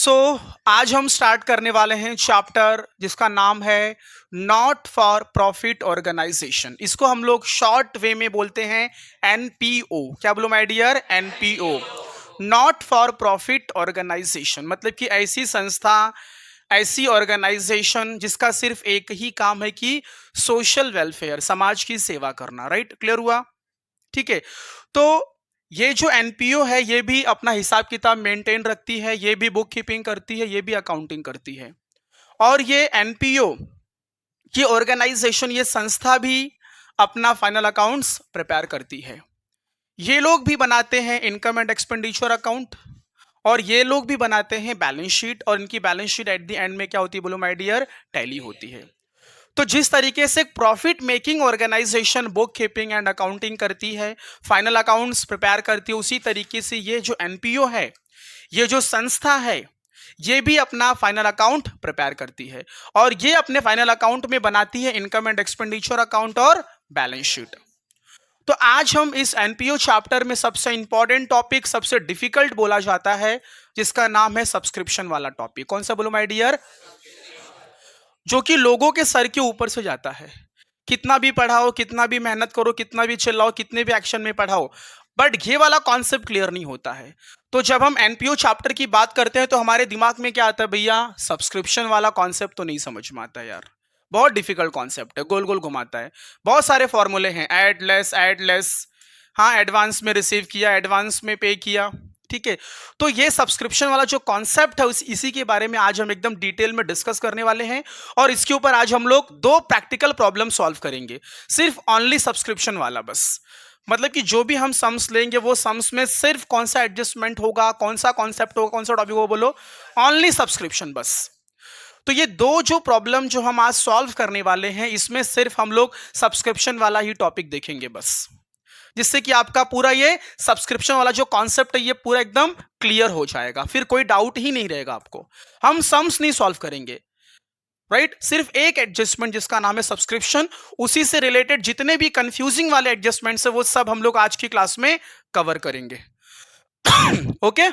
सो आज हम स्टार्ट करने वाले हैं चैप्टर जिसका नाम है नॉट फॉर प्रॉफिट ऑर्गेनाइजेशन। इसको हम लोग शॉर्ट वे में बोलते हैं एनपीओ। क्या बोलो my dear? NPO, not for profit organisation. मतलब कि ऐसी संस्था, ऐसी ऑर्गेनाइजेशन जिसका सिर्फ एक ही काम है कि सोशल वेलफेयर, समाज की सेवा करना। राइट? क्लियर हुआ? ठीक है। तो ये जो एनपीओ है ये भी अपना हिसाब किताब मेंटेन रखती है, ये भी बुक कीपिंग करती है, ये भी अकाउंटिंग करती है। और ये एनपीओ की ऑर्गेनाइजेशन, ये संस्था भी अपना फाइनल अकाउंट्स प्रिपेयर करती है। ये लोग भी बनाते हैं इनकम एंड एक्सपेंडिचर अकाउंट, और ये लोग भी बनाते हैं बैलेंस शीट। और इनकी balance sheet at the end में क्या होती है बोलो माय डियर? टैली होती है। तो जिस तरीके से profit making organisation bookkeeping and accounting करती है, फाइनल अकाउंट्स प्रिपेयर करती है, उसी तरीके से ये जो एनपीओ है, ये जो संस्था है, ये भी अपना फाइनल अकाउंट प्रिपेयर करती है। और ये अपने फाइनल अकाउंट में बनाती है इनकम एंड एक्सपेंडिचर अकाउंट और बैलेंस शीट। तो आज हम इस एनपीओ चैप्टर में सबसे इंपॉर्टेंट टॉपिक, सबसे डिफिकल्ट बोला जाता है, जिसका नाम है सब्सक्रिप्शन वाला टॉपिक। कौन सा बोलो माय डियर? जो कि लोगों के सर के ऊपर से जाता है। कितना भी पढ़ाओ, कितना भी मेहनत करो, कितना भी चिल्लाओ, कितने भी एक्शन में पढ़ाओ, बट ये वाला कॉन्सेप्ट क्लियर नहीं होता है। तो जब हम एनपीओ चैप्टर की बात करते हैं तो हमारे दिमाग में क्या आता है? भैया सब्सक्रिप्शन वाला कॉन्सेप्ट तो नहीं समझ में आता यार, बहुत डिफिकल्ट कॉन्सेप्ट है, गोल गोल घुमाता है, बहुत सारे फॉर्मूले हैं, ऐड लेस, हाँ एडवांस में रिसीव किया, एडवांस में पे किया। ठीक है। तो ये सब्सक्रिप्शन वाला जो कॉन्सेप्ट है इसी के बारे में आज हम एकदम डिटेल में डिस्कस करने वाले हैं। और इसके ऊपर आज हम लोग दो प्रैक्टिकल प्रॉब्लम सॉल्व करेंगे, सिर्फ ओनली सब्सक्रिप्शन वाला बस। मतलब कि जो भी हम सम्स लेंगे वो सम्स में सिर्फ कौन सा एडजस्टमेंट होगा, कौन सा कॉन्सेप्ट होगा, कौन सा टॉपिक होगा, बोलो ओनली सब्सक्रिप्शन बस। तो ये दो जो प्रॉब्लम जो हम आज सॉल्व करने वाले हैं, इसमें सिर्फ हम लोग सब्सक्रिप्शन वाला ही टॉपिक देखेंगे बस, जिससे कि आपका पूरा ये सब्सक्रिप्शन वाला जो कॉन्सेप्ट है ये पूरा एकदम क्लियर हो जाएगा, फिर कोई डाउट ही नहीं रहेगा आपको। हम सम्स नहीं सॉल्व करेंगे, राइट? सिर्फ एक एडजस्टमेंट जिसका नाम है सब्सक्रिप्शन, उसी से रिलेटेड जितने भी कंफ्यूजिंग वाले एडजस्टमेंट्स है वो सब हम लोग आज की क्लास में कवर करेंगे। ओके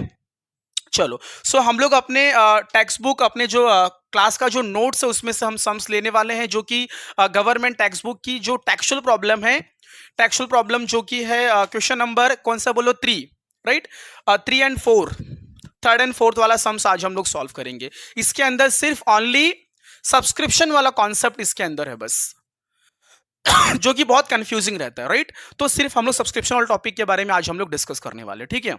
चलो, सो हम लोग अपने टेक्स्ट बुक, अपने जो क्लास का जो नोट्स है उसमें से हम सम्स लेने वाले हैं, जो कि गवर्नमेंट टेक्स्ट बुक की जो टेक्सचुअल प्रॉब्लम है, टेक्सचुअल प्रॉब्लम जो कि है क्वेश्चन नंबर कौन सा बोलो? 3, right? 3 and 4, third and fourth वाला सम्स आज हम लोग सॉल्व करेंगे। इसके अंदर सिर्फ ओनली सब्सक्रिप्शन वाला कॉन्सेप्ट इसके अंदर है बस, जो कि बहुत कंफ्यूजिंग रहता है, राइट? तो सिर्फ हम लोग सब्सक्रिप्शन वाले टॉपिक के बारे में आज हम लोग डिस्कस करने वाले, ठीक है?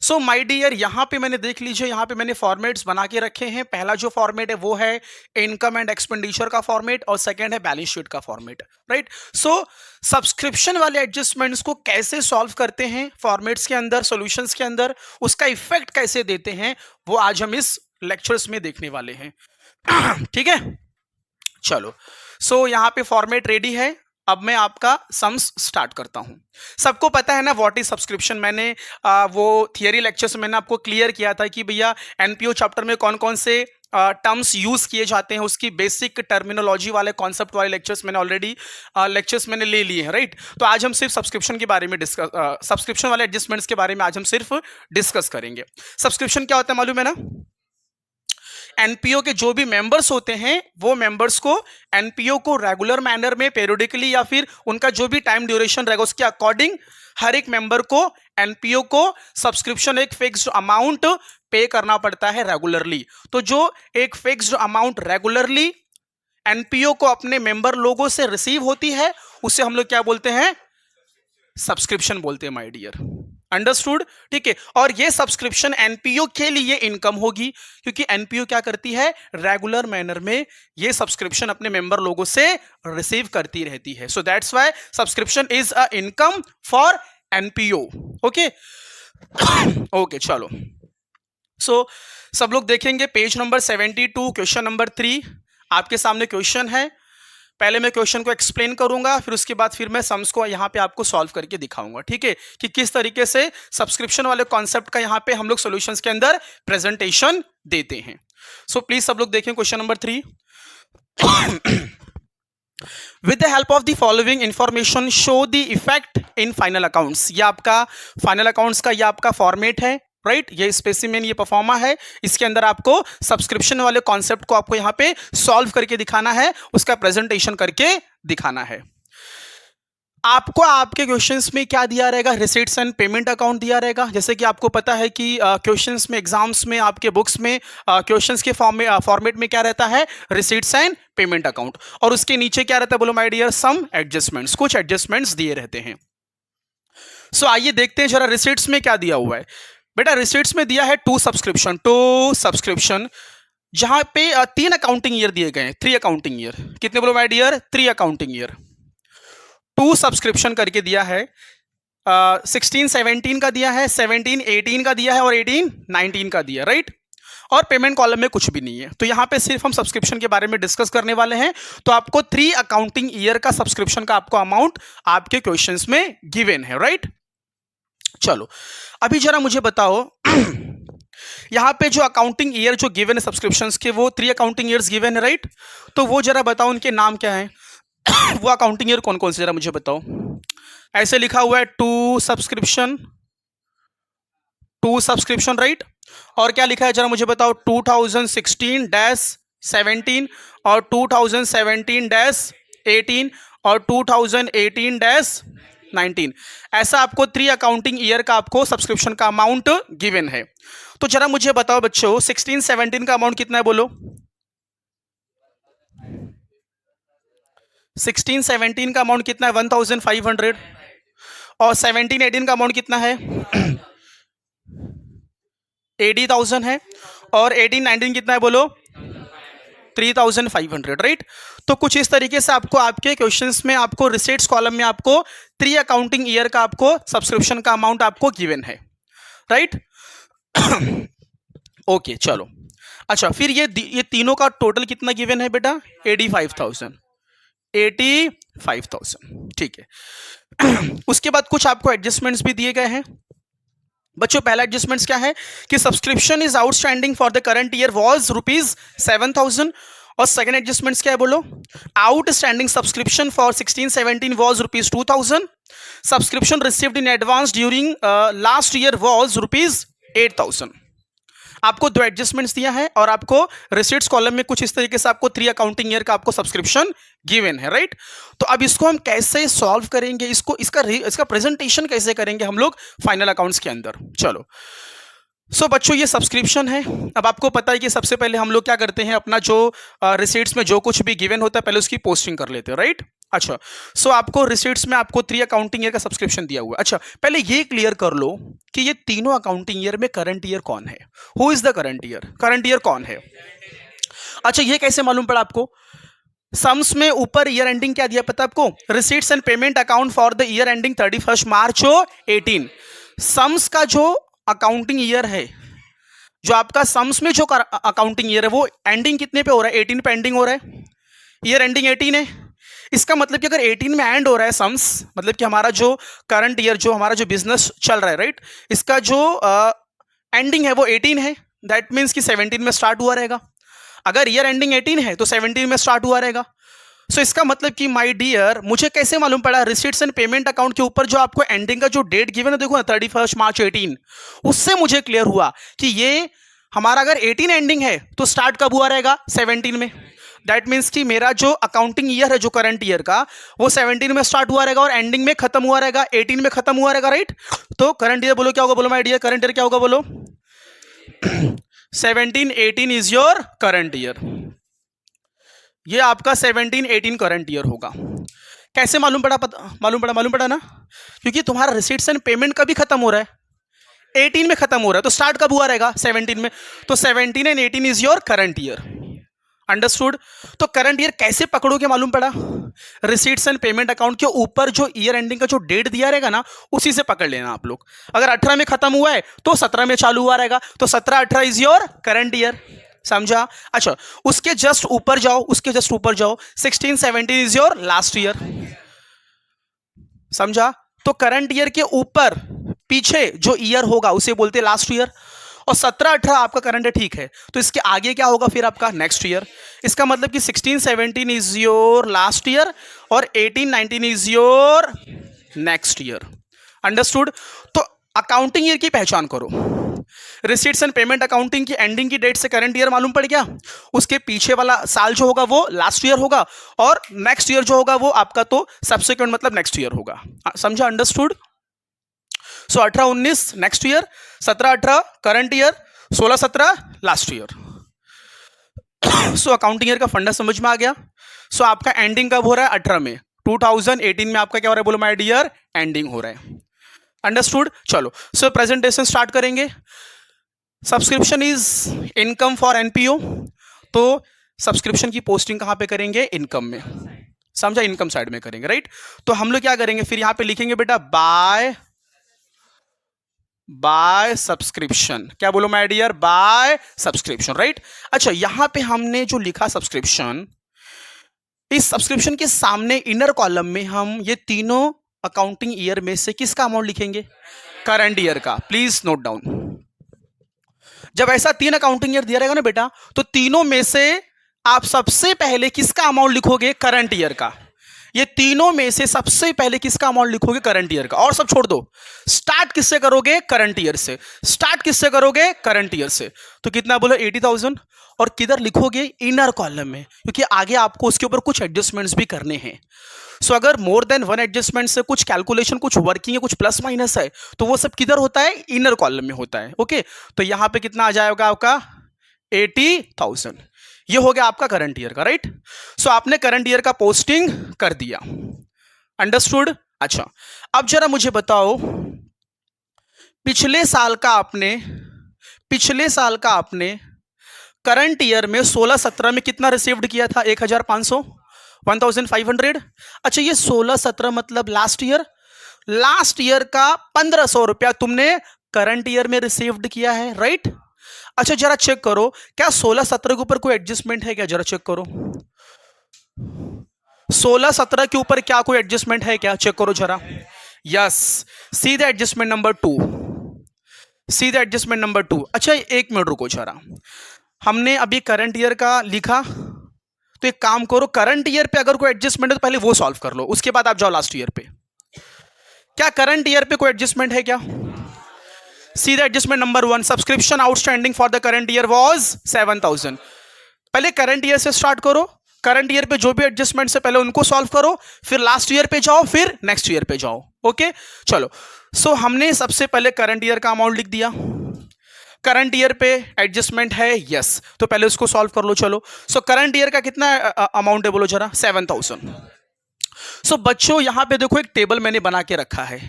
सो माय डियर, यहाँ पे मैंने देख लीजिए, यहाँ पे मैंने फॉर्मेट्स बना के रखे हैं। पहला जो फॉर्मेट है वो है इनकम एंड एक्सपेंडिचर का फॉर्मेट, और सेकंड है बैलेंस शीट का फॉर्मेट, राइट? सो सब्सक्रिप्शन वाले एडजस्टमेंट्स को कैसे सॉल्व करते हैं फॉर्मेट्स के अंदर, सॉल्यूशंस के अंदर, उसका इफेक्ट कैसे देते हैं, वो आज हम इस लेक्चर्स में देखने वाले हैं। ठीक है, चलो। सो यहाँ पे फॉर्मेट रेडी है, अब मैं आपका सम्स स्टार्ट करता हूं। सबको पता है ना व्हाट इज सब्सक्रिप्शन। मैंने वो थियरी लेक्चर्स में मैंने आपको क्लियर किया था कि भैया एनपीओ चैप्टर में कौन कौन से टर्म्स यूज किए जाते हैं, उसकी बेसिक टर्मिनोलॉजी वाले कॉन्सेप्ट वाले लेक्चर्स मैंने ऑलरेडी मैंने ले लिए हैं, राइट? तो आज हम सिर्फ सब्सक्रिप्शन के बारे में डिस्कस, सब्सक्रिप्शन वाले एडजस्टमेंट्स के बारे में आज हम सिर्फ डिस्कस करेंगे। सब्सक्रिप्शन क्या होता है मालूम है ना? एनपीओ के जो भी मेंबर्स होते हैं वो मेंबर्स को एनपीओ को रेगुलर मैनर में, पेरियोडिकली, या फिर उनका जो भी टाइम ड्यूरेशन रहेगा उसके अकॉर्डिंग हर एक मेंबर को, एनपीओ को सब्सक्रिप्शन एक फिक्स्ड अमाउंट पे करना पड़ता है रेगुलरली। तो जो एक फिक्स्ड अमाउंट रेगुलरली एनपीओ को अपने मेंबर लोगों से रिसीव होती है, उसे हम लोग क्या बोलते हैं? सब्सक्रिप्शन बोलते हैं माय डियर। अंडरस्टूड? ठीक है। और ये सब्सक्रिप्शन एनपीओ के लिए इनकम होगी, क्योंकि एनपीओ क्या करती है? रेगुलर मैनर में ये सब्सक्रिप्शन अपने मेंबर लोगों से रिसीव करती रहती है। So that's why subscription is a income for NPO. Okay okay चलो। सो सब लोग देखेंगे पेज नंबर 72, क्वेश्चन नंबर 3 आपके सामने क्वेश्चन है। पहले मैं क्वेश्चन को एक्सप्लेन करूंगा, फिर उसके बाद फिर मैं सम्स को यहाँ पे आपको सॉल्व करके दिखाऊंगा, ठीक है? कि किस तरीके से सब्सक्रिप्शन वाले कॉन्सेप्ट का यहाँ पे हम लोग सॉल्यूशंस के अंदर प्रेजेंटेशन देते हैं। सो प्लीज सब लोग देखें question number 3। With the help of the following information show the effect in final accounts. ये आपका फाइनल अकाउंट्स का ये आपका फॉर्मेट है, राइट। ये स्पेसिमेन, ये परफॉर्मा है, इसके अंदर आपको सब्सक्रिप्शन वाले कॉन्सेप्ट को आपको यहां पे सॉल्व करके दिखाना है, उसका प्रेजेंटेशन करके दिखाना है। आपको आपके क्वेश्चंस में क्या दिया रहेगा, रिसीट्स एंड पेमेंट अकाउंट दिया रहेगा। जैसे कि आपको पता है कि क्वेश्चंस में, एग्जाम्स में, आपके बुक्स में क्वेश्चंस के फॉर्मेट में क्या रहता है, रिसीट्स एंड पेमेंट अकाउंट, और उसके नीचे क्या रहता है बोलो माय डियर, सम एडजस्टमेंट्स, कुछ एडजस्टमेंट्स दिए रहते हैं। सो आइए देखते हैं जरा रिसीट्स में क्या दिया हुआ है। बेटा रिसीट्स में दिया है टू सब्सक्रिप्शन, जहां पे 3 अकाउंटिंग ईयर दिए गए हैं, 3 अकाउंटिंग ईयर। कितने बोलो my dear, 3 accounting year. 2 subscription करके दिया है, 16-17 का दिया है, 17-18 का दिया है, और 18-19 का दिया, राइट। और पेमेंट कॉलम में कुछ भी नहीं है। तो यहां पे सिर्फ हम सब्सक्रिप्शन के बारे में डिस्कस करने वाले हैं। तो आपको 3 अकाउंटिंग ईयर का सब्सक्रिप्शन का आपको अमाउंट आपके क्वेश्चंस में गिवन है, राइट। चलो अभी जरा मुझे बताओ यहां पे जो अकाउंटिंग ईयर जो गिवन है सब्सक्रिप्शंस के, वो 3 अकाउंटिंग ईयर्स गिवन है, राइट। तो वो जरा बताओ उनके नाम क्या है वो अकाउंटिंग ईयर कौन कौन से, जरा मुझे बताओ। ऐसे लिखा हुआ है टू सब्सक्रिप्शन, राइट। और क्या लिखा है जरा मुझे बताओ, 2016-17 और 2017-18 और 2018-19। ऐसा आपको 3 अकाउंटिंग ईयर का आपको सब्सक्रिप्शन का अमाउंट गिवन है। तो जरा मुझे बताओ बच्चों, 16-17 का अमाउंट कितना है बोलो। 16-17 का अमाउंट कितना है, 1500। और 17-18 का अमाउंट कितना है 80,000 है। और 18-19 कितना है बोलो, 3,500, राइट। तो कुछ इस तरीके से आपको आपके क्वेश्चंस में, आपको रिसीट्स कॉलम में आपको 3 अकाउंटिंग ईयर का आपको सब्सक्रिप्शन का अमाउंट आपको गिवन है, राइट। ओके चलो, अच्छा फिर ये तीनों का टोटल कितना गिवन है बेटा, 85,000, ठीक है। उसके बाद कुछ आपको एडजस्टमेंट्स भी दिए गए हैं बच्चों। पहला एडजस्टमेंट्स क्या है कि subscription is outstanding for the current year was ₹7,000। और सेकंड एडजस्टमेंट्स क्या है बोलो, outstanding subscription for 16-17 was ₹2,000। Subscription received in advance during last year was ₹8,000। आपको 2 एडजस्टमेंट्स दिया है, और आपको रिसीट्स कॉलम में कुछ इस तरीके से आपको 3 अकाउंटिंग ईयर का आपको सब्सक्रिप्शन गिवन है, राइट। तो अब इसको हम कैसे सॉल्व करेंगे, इसका प्रेजेंटेशन कैसे करेंगे हम लोग फाइनल अकाउंट्स के अंदर। चलो सो बच्चों ये सब्सक्रिप्शन है। अब आपको पता है कि सबसे पहले हम लोग क्या करते हैं, अपना जो रिसीट्स में जो कुछ भी गिवन होता है पहले उसकी पोस्टिंग कर लेते हैं, राइट। अच्छा सो आपको रिसीट्स में आपको 3 अकाउंटिंग ईयर का सब्सक्रिप्शन दिया हुआ है। अच्छा पहले ये क्लियर कर लो कि ये तीनों अकाउंटिंग ईयर में करंट ईयर कौन है, who is the current year कौन है। अच्छा ये कैसे मालूम पड़ा आपको, सम्स में ऊपर ईयर एंडिंग क्या दिया पता आपको, receipts and payment account for the year ending 31 March 18। Sums का जो अकाउंटिंग ईयर है, जो आपका सम्स में जो अकाउंटिंग ईयर है वो एंडिंग कितने पे हो रहा है, 18 पे एंडिंग हो रहा है, ईयर एंडिंग 18 है। इसका मतलब कि अगर 18 में एंड हो रहा है सम्स, मतलब कि हमारा जो करंट ईयर, जो हमारा जो बिजनेस चल रहा है, राइट, इसका जो एंडिंग है वो 18 है, दैट मीन्स कि 17 में स्टार्ट हुआ रहेगा। अगर ईयर एंडिंग 18 है तो 17 में स्टार्ट हुआ रहेगा। सो इसका मतलब कि माय डियर, मुझे कैसे मालूम पड़ा, रिसीट्स एंड पेमेंट अकाउंट के ऊपर जो आपको एंडिंग का जो डेट गिवन है देखो ना 31 मार्च 18, उससे मुझे क्लियर हुआ कि ये हमारा अगर 18 एंडिंग है तो स्टार्ट कब हुआ रहेगा, 17 में। दैट मीन्स कि मेरा जो अकाउंटिंग ईयर है जो करंट ईयर का, वो 17 में स्टार्ट हुआ रहेगा और एंडिंग में खत्म हुआ रहेगा, 18 में खत्म हुआ रहेगा, राइट। तो करंट ईयर बोलो क्या होगा, बोलो माय डियर, करंट ईयर क्या होगा बोलो 17-18 इज योर करंट ईयर। ये आपका 17-18 करंट ईयर होगा। कैसे मालूम पड़ा ना, क्योंकि तुम्हारा रिसीट्स एंड पेमेंट कभी खत्म हो रहा है, 18 में खत्म हो रहा है, तो स्टार्ट कब हुआ रहेगा, 17 में। तो 17 and 18 is your current year, understood. तो करंट ईयर कैसे पकड़ोगे मालूम पड़ा, रिसीट्स एंड पेमेंट अकाउंट के ऊपर जो ईयर एंडिंग का जो डेट दिया रहेगा ना, उसी से पकड़ लेना आप लोग। अगर 18 में खत्म हुआ है तो 17 में चालू हुआ रहेगा, तो 17-18 इज योर करंट ईयर, समझा। अच्छा उसके जस्ट ऊपर जाओ, 16-17 इज योर लास्ट ईयर, समझा। तो करंट ईयर के ऊपर पीछे जो ईयर होगा उसे बोलते हैं लास्ट ईयर, और 17-18 आपका करंट है, ठीक है। तो इसके आगे क्या होगा फिर आपका नेक्स्ट ईयर। इसका मतलब कि 16-17 इज योर लास्ट ईयर और 18-19 is your next year, understood. तो अकाउंटिंग ईयर की पहचान करो, रिसीट्स एंड पेमेंट अकाउंटिंग की एंडिंग की डेट से करंट ईयर मालूम पड़ गया, उसके पीछे वाला साल जो होगा वो लास्ट ईयर होगा, और नेक्स्ट ईयर जो होगा वो आपका तो सब्सिक्वेंट मतलब नेक्स्ट ईयर होगा। समझा, अंडरस्टूड? सो 18-19 next year, 17-18 current year, 16-17 last year. So accounting year का फंडा समझ में आ गया। सो आपका एंडिंग कब हो रहा है? 18 में। 2018 में आपका क्या हो रहा है बोलो माय डियर? एंडिंग हो रहा है। अंडरस्टूड? चलो सो प्रेजेंटेशन स्टार्ट करेंगे। Subscription is income for NPO, तो सब्सक्रिप्शन की पोस्टिंग कहां पे करेंगे? इनकम में। समझा, इनकम साइड में करेंगे, राइट? तो हम लोग क्या करेंगे फिर? यहां पे लिखेंगे बेटा बाय सब्सक्रिप्शन। क्या बोलो my dear? By subscription, right? अच्छा, यहां पे हमने जो लिखा सब्सक्रिप्शन, इस सब्सक्रिप्शन के सामने इनर कॉलम में हम ये तीनों अकाउंटिंग ईयर में से किसका अमाउंट लिखेंगे? करंट ईयर का। Please note down. जब ऐसा 3 अकाउंटिंग ईयर दिया रहेगा ना बेटा, तो तीनों में से आप सबसे पहले किसका अमाउंट लिखोगे? करंट ईयर का। ये तीनों में से सबसे पहले किसका अमाउंट लिखोगे? करंट ईयर का। और सब छोड़ दो, स्टार्ट किससे करोगे? करंट ईयर से। स्टार्ट किससे करोगे? करंट ईयर से। तो कितना बोलो? 80,000। और किधर लिखोगे? इनर कॉलम में, क्योंकि आगे आपको उसके ऊपर कुछ एडजस्टमेंट्स भी करने हैं। सो अगर मोर देन वन एडजस्टमेंट से कुछ कैलकुलेशन, कुछ वर्किंग है, कुछ प्लस माइनस है, तो वो सब किधर होता है? इनर कॉलम में होता है। ओके, तो यहां पे कितना आ जाएगा आपका? 80,000। ये हो गया आपका करंट ईयर का, राइट? सो आपने करंट ईयर का पोस्टिंग कर दिया। अंडरस्टूड? अच्छा, अब जरा मुझे बताओ, पिछले साल का आपने करंट ईयर में 16-17 में कितना रिसीव्ड किया था? 1,500, 1,500। अच्छा, ये 16-17 मतलब लास्ट ईयर का 1,500 रुपया तुमने करंट ईयर में रिसीव्ड किया है, राइट? अच्छा, जरा चेक करो, क्या 16-17 के ऊपर कोई एडजस्टमेंट है क्या? जरा चेक करो, 16-17 के ऊपर क्या कोई एडजस्टमेंट है क्या? चेक करो जरा। Yes, see the adjustment number 2। See the adjustment number 2। अच्छा, 1 मिनट रुको जरा। हमने अभी करंट ईयर का लिखा, तो एक काम करो, करंट ईयर पे अगर कोई एडजस्टमेंट है तो पहले वो सॉल्व कर लो, उसके बाद आप जाओ लास्ट ईयर पे। क्या करंट ईयर पे कोई एडजस्टमेंट है क्या? See the adjustment number 1, subscription outstanding for the current year was 7,000। पहले करंट ईयर से स्टार्ट करो, करंट ईयर पे जो भी एडजस्टमेंट है पहले उनको सॉल्व करो, फिर लास्ट ईयर पे जाओ, फिर नेक्स्ट ईयर पे जाओ। ओके, चलो। सो हमने सबसे पहले करंट ईयर का अमाउंट लिख दिया। करंट ईयर पे एडजस्टमेंट है, यस, तो पहले उसको सॉल्व कर लो। चलो, सो करंट ईयर का कितना अमाउंट है बोलो जरा? 7,000। सो बच्चों, यहां पे देखो एक टेबल मैंने बना के रखा है,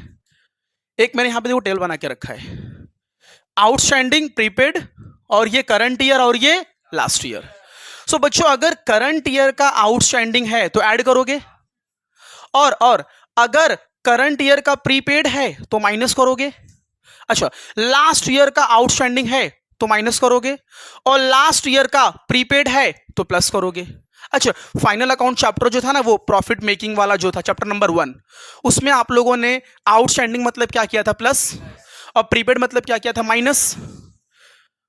मैंने यहां पे देखो टेबल बना के रखा है, आउटस्टैंडिंग, प्रीपेड, और ये करंट ईयर और ये लास्ट ईयर। सो बच्चों, अगर करंट ईयर का आउटस्टैंडिंग है तो ऐड करोगे, और अगर करंट ईयर का प्रीपेड है तो माइनस करोगे। अच्छा, लास्ट ईयर का आउटस्टैंडिंग है तो माइनस करोगे, और लास्ट ईयर का प्रीपेड है तो प्लस करोगे। अच्छा, फाइनल अकाउंट चैप्टर जो था ना, वो प्रॉफिट मेकिंग वाला जो था, चैप्टर नंबर 1, उसमें आप लोगों ने आउटस्टैंडिंग मतलब क्या किया था? प्लस, और प्रीपेड मतलब क्या किया था? माइनस।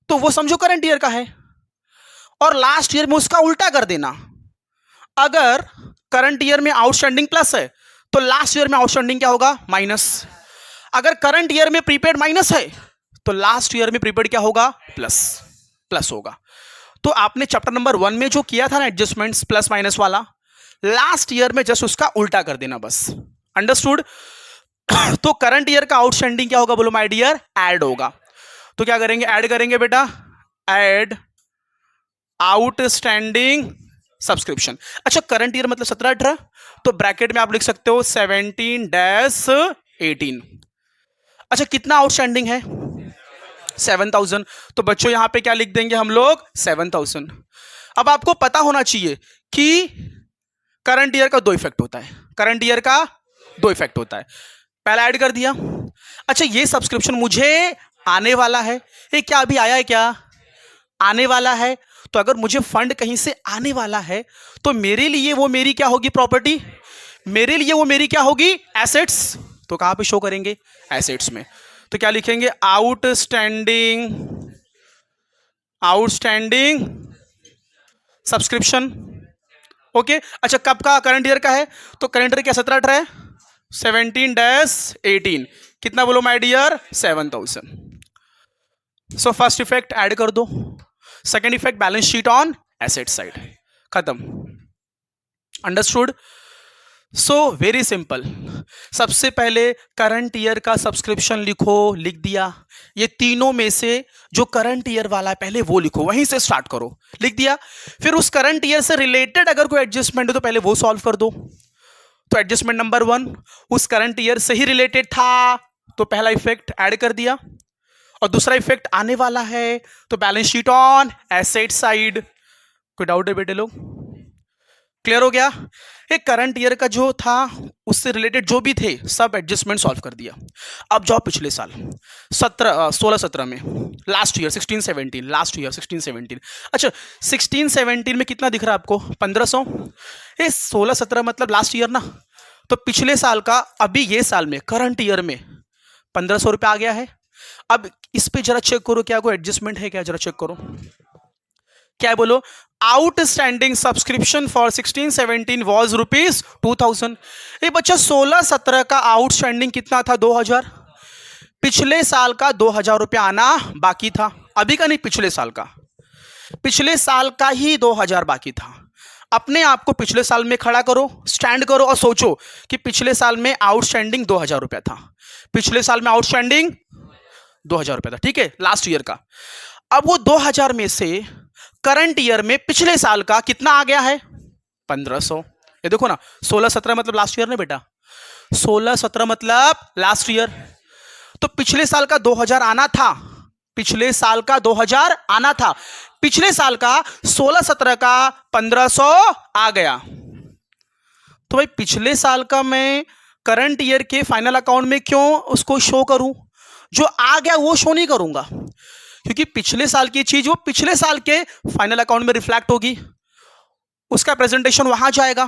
तो वो समझो करंट ईयर का है, और लास्ट ईयर में उसका उल्टा कर देना। अगर करंट ईयर में आउटस्टैंडिंग प्लस है तो लास्ट ईयर में आउटस्टैंडिंग क्या होगा? माइनस। अगर करंट ईयर में प्रीपेड माइनस है तो लास्ट ईयर में प्रीपेड क्या होगा? प्लस होगा। तो आपने चैप्टर नंबर 1 में जो किया था ना एडजस्टमेंट्स प्लस माइनस वाला, लास्ट ईयर में जस्ट उसका उल्टा कर देना बस। अंडरस्टूड? तो करंट ईयर का आउटस्टैंडिंग क्या होगा बोलो माय डियर? ऐड होगा। तो क्या करेंगे? ऐड करेंगे बेटा, ऐड आउटस्टैंडिंग सब्सक्रिप्शन। अच्छा, करंट ईयर मतलब 17-18, तो ब्रैकेट में आप लिख सकते हो 17-18। अच्छा, कितना आउटस्टैंडिंग है? 7,000। तो बच्चों यहां पे क्या लिख देंगे हम लोग? 7,000। अब आपको पता होना चाहिए कि करंट ईयर का 2 इफेक्ट होता है, करंट ईयर का 2 इफेक्ट होता है। पहला ऐड कर दिया। अच्छा, ये सब्सक्रिप्शन मुझे आने वाला है, ये क्या अभी आया है? क्या आने वाला है? तो अगर मुझे फंड कहीं से आने वाला है तो मेरे लिए वो मेरी क्या होगी? प्रॉपर्टी। मेरे लिए वो मेरी क्या होगी? एसेट्स। तो कहां पे शो करेंगे? एसेट्स में। तो क्या लिखेंगे? Outstanding subscription. ओके, अच्छा, कब का? करंट ईयर का है, तो करंट ईयर क्या 17-18 है? 17-18 कितना बोलो my dear? 7,000। So first effect add कर दो, second effect balance sheet on asset side, खत्म। अंडरस्टूड? So very simple. सबसे पहले करंट ईयर का सब्सक्रिप्शन लिखो, लिख दिया। ये तीनों में से जो करंट ईयर वाला है पहले वो लिखो, वहीं से स्टार्ट करो, लिख दिया। फिर उस करंट ईयर से रिलेटेड अगर कोई एडजस्टमेंट हो तो पहले वो सॉल्व कर दो। तो एडजस्टमेंट नंबर 1 उस करंट ईयर से ही रिलेटेड था, तो पहला इफेक्ट ऐड कर दिया। और दूसरा इफेक्ट आने वाला है, तो balance sheet on asset side. कोई डाउट है बेटे लोग? क्लियर हो गया? एक करंट ईयर का जो था उससे रिलेटेड जो भी थे सब एडजस्टमेंट सॉल्व कर दिया। अब जाओ पिछले साल 16-17 में, लास्ट ईयर 16-17, लास्ट ईयर 16-17। अच्छा 16-17 में कितना दिख रहा है आपको? 1500। ये 16-17 मतलब लास्ट ईयर ना, तो पिछले साल का अभी ये साल में करंट ईयर में 1500 रुपये आ गया है। अब इस पे जरा चेक करो, क्या कोई एडजस्टमेंट है क्या? जरा चेक करो क्या है, बोलो। Outstanding subscription for 16-17 was ₹2000। ये बच्चा 16-17 का आउटस्टैंडिंग कितना था? 2000। पिछले साल का 2000 रुपया आना बाकी था, अभी का नहीं, पिछले साल का। पिछले साल का ही 2000 बाकी था। अपने आप को पिछले साल में खड़ा करो, स्टैंड करो और सोचो कि पिछले साल में आउटस्टैंडिंग 2000 रुपया था। पिछले साल में आउटस्टैंडिंग 2000 रुपया था, ठीक है, लास्ट ईयर का। अब वो 2000 में से करंट ईयर में पिछले साल का कितना आ गया है? 1500। ये देखो ना, 16-17 मतलब लास्ट ईयर ना बेटा, 16-17 मतलब लास्ट ईयर। तो पिछले साल का 2000 आना था, पिछले साल का 2000 आना था, पिछले साल का 16-17 का 1500 आ गया। तो भाई पिछले साल का मैं करंट ईयर के फाइनल अकाउंट में क्यों उसको शो करूं? जो आ गया वो शो नहीं करूंगा, क्योंकि पिछले साल की चीज वो पिछले साल के फाइनल अकाउंट में रिफ्लेक्ट होगी, उसका प्रेजेंटेशन वहां जाएगा।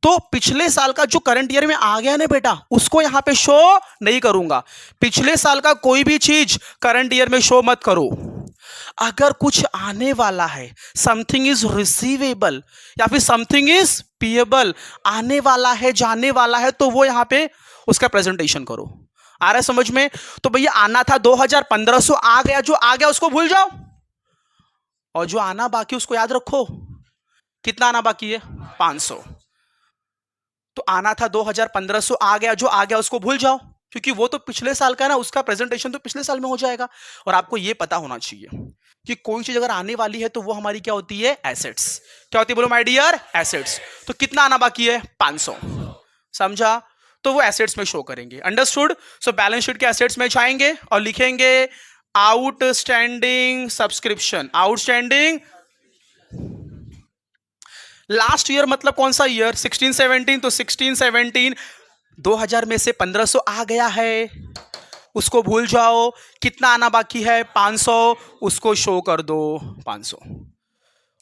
तो पिछले साल का जो करंट ईयर में आ गया ना बेटा, उसको यहां पे शो नहीं करूंगा। पिछले साल का कोई भी चीज करंट ईयर में शो मत करो। अगर कुछ आने वाला है, समथिंग इज रिसीवेबल या फिर समथिंग इज पेएबल, आने वाला है, जाने वाला है, तो वो यहां पे उसका प्रेजेंटेशन करो। आ रहा है समझ में? तो भैया आना था 2000, 1500 आ गया, जो आ गया उसको भूल जाओ, और जो आना बाकी उसको याद रखो। कितना आना बाकी है? 500। तो आना था 2000, 1500 आ गया, जो आ गया उसको भूल जाओ, क्योंकि वो तो पिछले साल का है ना, उसका प्रेजेंटेशन तो पिछले साल में हो जाएगा। और आपको ये पता होना चाहिए कि कोई चीज अगर आने वाली है तो वो हमारी क्या होती है? एसेट्स। क्या होती है बोलो माय डियर? एसेट्स। तो कितना आना बाकी है? 500। समझा? तो वो एसेट्स में शो करेंगे। अंडरस्टूड? सो बैलेंस शीट के एसेट्स में जाएंगे और लिखेंगे outstanding subscription. Outstanding last year मतलब कौन सा ईयर? 16-17। तो 16-17 2000 में से 1500 आ गया है, उसको भूल जाओ। कितना आना बाकी है? 500, उसको शो कर दो 500।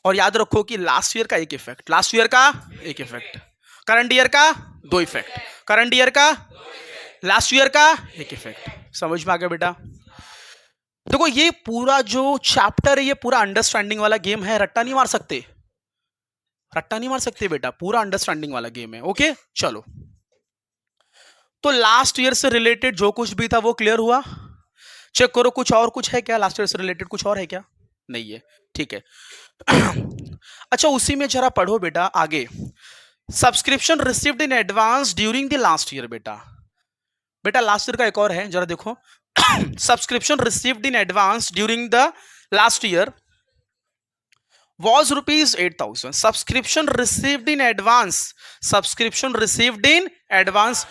और याद रखो कि लास्ट ईयर का एक इफेक्ट, लास्ट ईयर का एक इफेक्ट, करंट ईयर का 2 इफेक्ट, करंट ईयर का, लास्ट ईयर का एक इफेक्ट। समझ में आ गया बेटा? देखो ये पूरा जो चैप्टर है ये पूरा अंडरस्टैंडिंग वाला गेम है, रट्टा नहीं मार सकते, रट्टा नहीं मार सकते बेटा, पूरा अंडरस्टैंडिंग वाला गेम है। ओके चलो, तो लास्ट ईयर से रिलेटेड जो कुछ भी था वो क्लियर हुआ। चेक करो कुछ और कुछ है क्या? लास्ट ईयर से रिलेटेड कुछ और है क्या? नहीं है, ठीक है। अच्छा उसी में जरा पढ़ो बेटा आगे। Subscription received in advance during the last year. बेटा बेटा लास्ट ईयर का एक और है, जरा देखो। Subscription received in advance during the last year was ₹8,000. Subscription received in advance. Subscription received in advance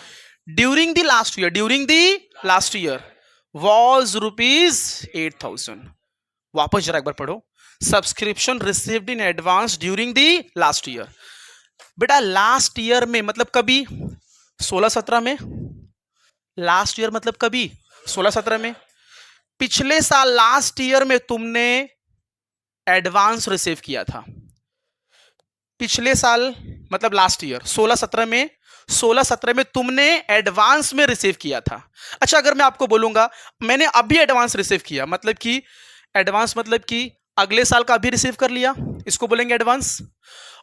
during the last year. During the last year was ₹8,000. वापस जरा एक बार पढ़ो। Subscription received in advance during the last year. बेटा last year में मतलब कभी? 16-17 में। Last year मतलब कभी? 16-17 में। पिछले साल लास्ट ईयर में तुमने एडवांस रिसीव किया था। पिछले साल मतलब लास्ट ईयर 16-17 में, 16-17 में तुमने एडवांस में रिसीव किया था। अच्छा अगर मैं आपको बोलूंगा मैंने अभी एडवांस रिसीव किया, मतलब कि एडवांस मतलब कि अगले साल का अभी रिसीव कर लिया, इसको बोलेंगे एडवांस।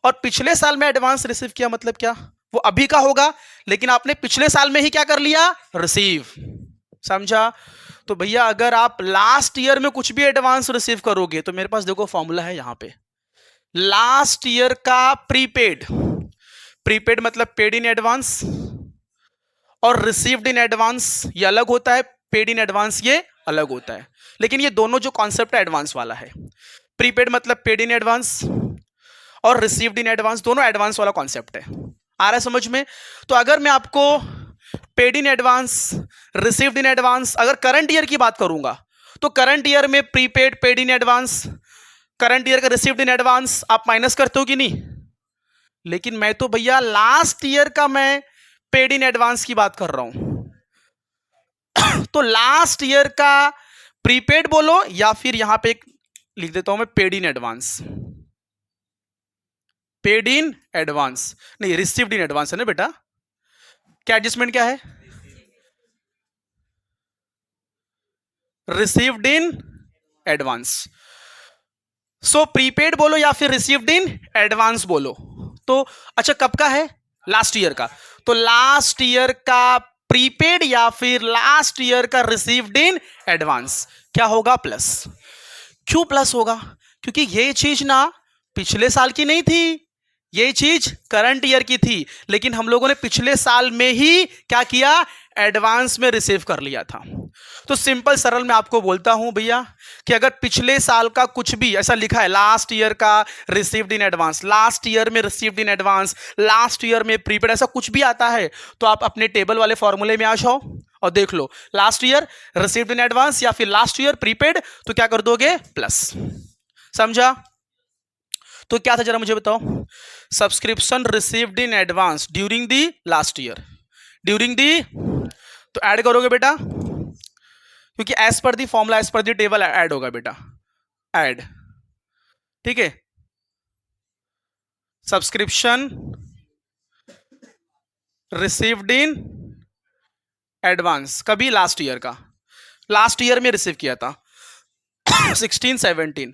और पिछले साल में एडवांस रिसीव किया मतलब क्या? वो अभी का होगा लेकिन आपने पिछले साल में ही क्या कर लिया? रिसीव। समझा? तो भैया अगर आप लास्ट ईयर में कुछ भी एडवांस रिसीव करोगे तो मेरे पास देखो फॉर्मूला है यहां पे, लास्ट ईयर का प्रीपेड, प्रीपेड मतलब पेड इन एडवांस, और रिसीव्ड इन एडवांस ये अलग होता है, पेड इन एडवांस ये अलग होता है, लेकिन ये दोनों जो कॉन्सेप्ट है एडवांस वाला है। प्रीपेड मतलब पेड इन एडवांस और रिसीव्ड इन एडवांस दोनों एडवांस वाला कॉन्सेप्ट है। आ रहा है समझ में? तो अगर मैं आपको paid in advance, received in advance, अगर करंट ईयर की बात करूंगा तो करंट ईयर में prepaid, paid in advance, current year का रिसीव्ड इन एडवांस आप माइनस करते हो कि नहीं? लेकिन मैं तो भैया लास्ट ईयर का मैं पेड इन एडवांस की बात कर रहा हूं। तो लास्ट ईयर का प्रीपेड बोलो या फिर यहां पे लिख देता हूं मैं paid in advance, paid in advance नहीं रिसीव्ड इन एडवांस है ना बेटा? क्या एडजस्टमेंट क्या है? Received in advance. So prepaid बोलो या फिर रिसीव्ड इन एडवांस बोलो। तो अच्छा कब का है? लास्ट ईयर का। तो लास्ट ईयर का प्रीपेड या फिर लास्ट ईयर का रिसीव्ड इन एडवांस क्या होगा? प्लस। क्यों प्लस होगा? क्योंकि ये चीज ना पिछले साल की नहीं थी, ये चीज करंट ईयर की थी, लेकिन हम लोगों ने पिछले साल में ही क्या किया? एडवांस में रिसीव कर लिया था। तो सिंपल सरल मैं आपको बोलता हूं भैया कि अगर पिछले साल का कुछ भी ऐसा लिखा है लास्ट ईयर का received in advance, last year में received in advance, last year में प्रीपेड, ऐसा कुछ भी आता है तो आप अपने टेबल वाले फॉर्मूले में आ जाओ और देख लो last year received in advance या फिर लास्ट ईयर प्रीपेड, तो क्या कर दोगे? प्लस। समझा? तो क्या था जरा मुझे बताओ? Subscription received in advance during the last year, during the, तो ऐड करोगे बेटा, क्योंकि as per the formula, as per the table add होगा बेटा, ऐड। ठीक है, सब्सक्रिप्शन रिसीव्ड इन एडवांस कभी? लास्ट ईयर का, लास्ट ईयर में रिसीव किया था 16-17,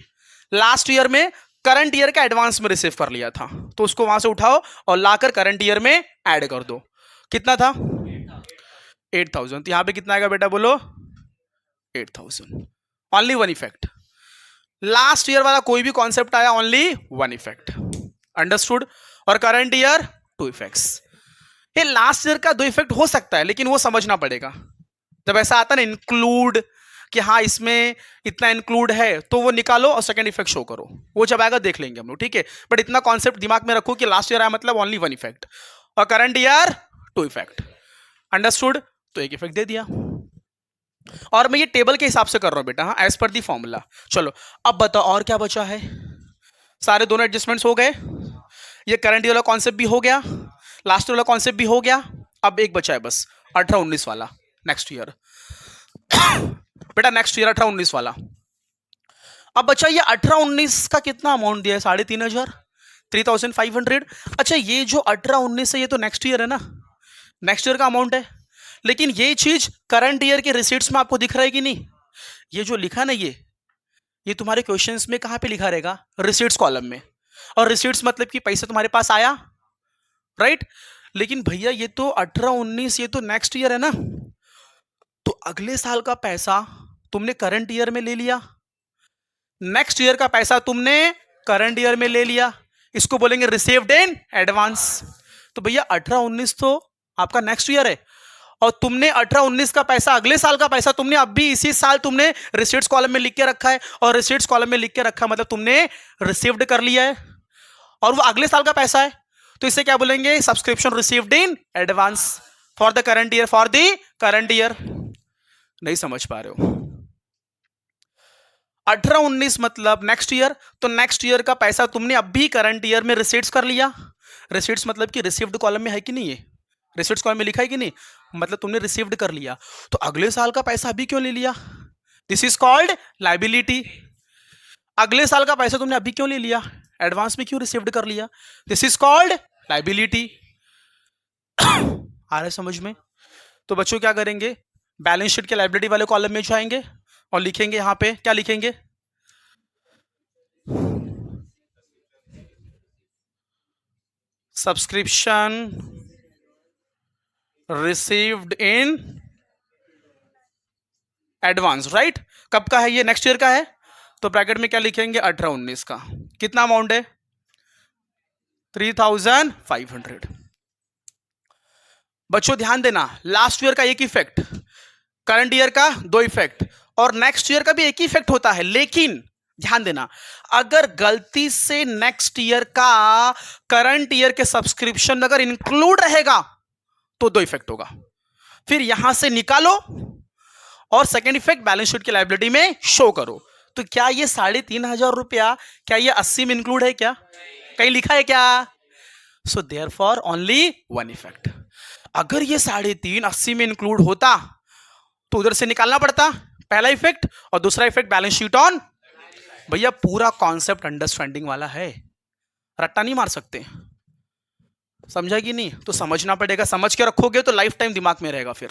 लास्ट ईयर में करंट ईयर का एडवांस में रिसीव कर लिया था, तो उसको वहां से उठाओ और लाकर करंट ईयर में ऐड कर दो। कितना था? 8,000। तो यहां पे कितना आएगा बेटा बोलो? 8,000। Only one effect, last year वाला कोई भी कॉन्सेप्ट आया ओनली वन इफेक्ट। अंडरस्टूड? और करंट ईयर टू इफेक्ट्स। ये लास्ट ईयर का दो इफेक्ट हो सकता है लेकिन वो समझना पड़ेगा। जब ऐसा आता ना इंक्लूड कि हाँ इसमें इतना इंक्लूड है तो वो निकालो और सेकंड इफेक्ट शो करो, वो जब आएगा देख लेंगे हम लोग। ठीक है, बट इतना कॉन्सेप्ट दिमाग में रखो कि लास्ट ईयर आया मतलब ओनली वन इफेक्ट और current year two effect. Understood? तो एक इफेक्ट दे दिया और मैं ये टेबल के हिसाब से कर रहा हूं बेटा, हाँ एज पर दी फॉर्मूला। चलो अब बताओ और क्या बचा है? सारे दोनों एडजस्टमेंट्स हो गए, ये करंट ईयर वाला कॉन्सेप्ट भी हो गया, लास्ट ईयर वाला कॉन्सेप्ट भी हो गया, अब एक बचा है बस 18-19 वाला, नेक्स्ट ईयर। बेटा नेक्स्ट ईयर 18-19 वाला। अब बचा ये 18-19 का कितना अमाउंट दिया है? 3,500, 3,500। अच्छा ये जो 18-19 है ये तो नेक्स्ट ईयर है ना, नेक्स्ट ईयर का अमाउंट है, लेकिन ये चीज करंट ईयर के रिसीट्स में आपको दिख रहा है कि नहीं? ये जो लिखा ना ये तुम्हारे क्वेश्चंस में कहां पे लिखा रहेगा? रिसीट्स कॉलम में। और रिसीट्स मतलब कि पैसा तुम्हारे पास आया, राइट? लेकिन भैया ये तो 18-19 ये तो नेक्स्ट ईयर है ना, तो अगले साल का पैसा तुमने करंट ईयर में ले लिया, नेक्स्ट ईयर का पैसा तुमने करंट ईयर में ले लिया, इसको बोलेंगे रिसीव्ड इन एडवांस। तो भैया 18-19 तो आपका नेक्स्ट ईयर है और तुमने 18-19 का पैसा, अगले साल का पैसा तुमने अभी इसी साल तुमने रिसीट्स कॉलम में लिख के रखा है, और रिसीट्स कॉलम में लिख के रखा मतलब तुमने रिसीव्ड कर लिया है और वो अगले साल का पैसा है, तो इसे क्या बोलेंगे? Subscription received in advance for the current year, for the current year. नहीं समझ पा रहे हो? 18-19 मतलब नेक्स्ट ईयर, तो नेक्स्ट ईयर का पैसा तुमने अभी करंट ईयर में रिसीट्स कर लिया। रिसीट्स मतलब कि रिसीव्ड कॉलम में है कि नहीं? है रिसीट्स कॉलम में लिखा है कि नहीं? मतलब तुमने रिसीव्ड कर लिया, तो अगले साल का पैसा अभी क्यों ले लिया? This is called liability. अगले साल का पैसा तुमने अभी क्यों ले लिया? एडवांस में क्यों रिसीव्ड कर लिया? This is called liability. आ रहा है समझ में? तो बच्चों क्या करेंगे? बैलेंस शीट के लायबिलिटी वाले कॉलम में जाएंगे और लिखेंगे, यहां पे क्या लिखेंगे? Subscription received in advance, right. कब का है ये? नेक्स्ट ईयर का है। तो ब्रैकेट में क्या लिखेंगे? 18-19 का। कितना अमाउंट है? 3500। बच्चों ध्यान देना, लास्ट ईयर का एक इफेक्ट, करंट ईयर का दो इफेक्ट, और नेक्स्ट ईयर का भी एक ही इफेक्ट होता है। लेकिन ध्यान देना, अगर गलती से नेक्स्ट ईयर का करंट ईयर के सब्सक्रिप्शन अगर इंक्लूड रहेगा तो दो इफेक्ट होगा। फिर यहां से निकालो और सेकेंड इफेक्ट बैलेंस शीट की लायबिलिटी में शो करो। तो क्या ये 3500 रुपया, क्या ये 80 में इंक्लूड है? क्या कहीं लिखा है क्या? So therefore only one effect. अगर ये 3.5 80 में इंक्लूड होता तो उधर से निकालना पड़ता, पहला इफेक्ट, और दूसरा इफेक्ट बैलेंस शीट ऑन। भैया पूरा कॉन्सेप्ट अंडरस्टैंडिंग वाला है, रट्टा नहीं मार सकते, समझा कि नहीं? तो समझना पड़ेगा, समझ के रखोगे तो लाइफ टाइम दिमाग में रहेगा फिर,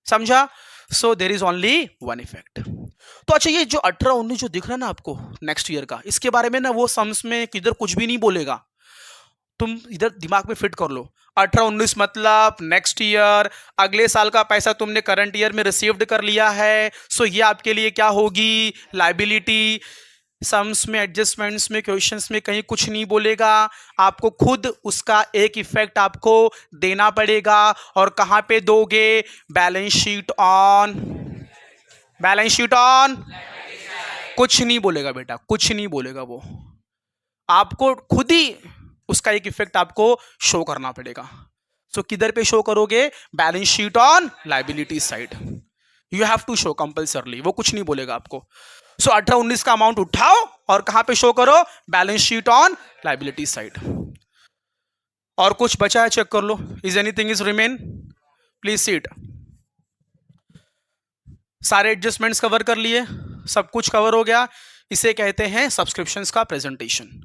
समझा? So there is only one effect. तो अच्छा, ये जो 18-19 जो दिख रहा है ना आपको नेक्स्ट ईयर का, इसके बारे में ना वो सम्स में किधर कुछ भी नहीं बोलेगा, तुम इधर दिमाग में फिट कर लो। 18-19 मतलब नेक्स्ट ईयर, अगले साल का पैसा तुमने करंट ईयर में रिसीव्ड कर लिया है, सो ये आपके लिए क्या होगी? लायबिलिटी। सम्स में, एडजस्टमेंट्स में, क्वेश्चंस में कहीं कुछ नहीं बोलेगा, आपको खुद उसका एक इफेक्ट आपको देना पड़ेगा। और कहां पे दोगे? Balance sheet on. Balance sheet on. कुछ नहीं बोलेगा बेटा, कुछ नहीं बोलेगा, वो आपको खुद ही उसका एक इफेक्ट आपको शो करना पड़ेगा। सो किधर पे शो करोगे? Balance sheet on liability side, you have to show compulsorily, वो कुछ नहीं बोलेगा आपको। सो 18-19 का अमाउंट उठाओ और कहां पे शो करो? Balance sheet on liability side. और कुछ बचा है चेक कर लो, is anything is remain? Please seat. सारे एडजस्टमेंट्स कवर कर लिए, सब कुछ कवर हो गया। इसे कहते हैं सब्सक्रिप्शंस का प्रेजेंटेशन।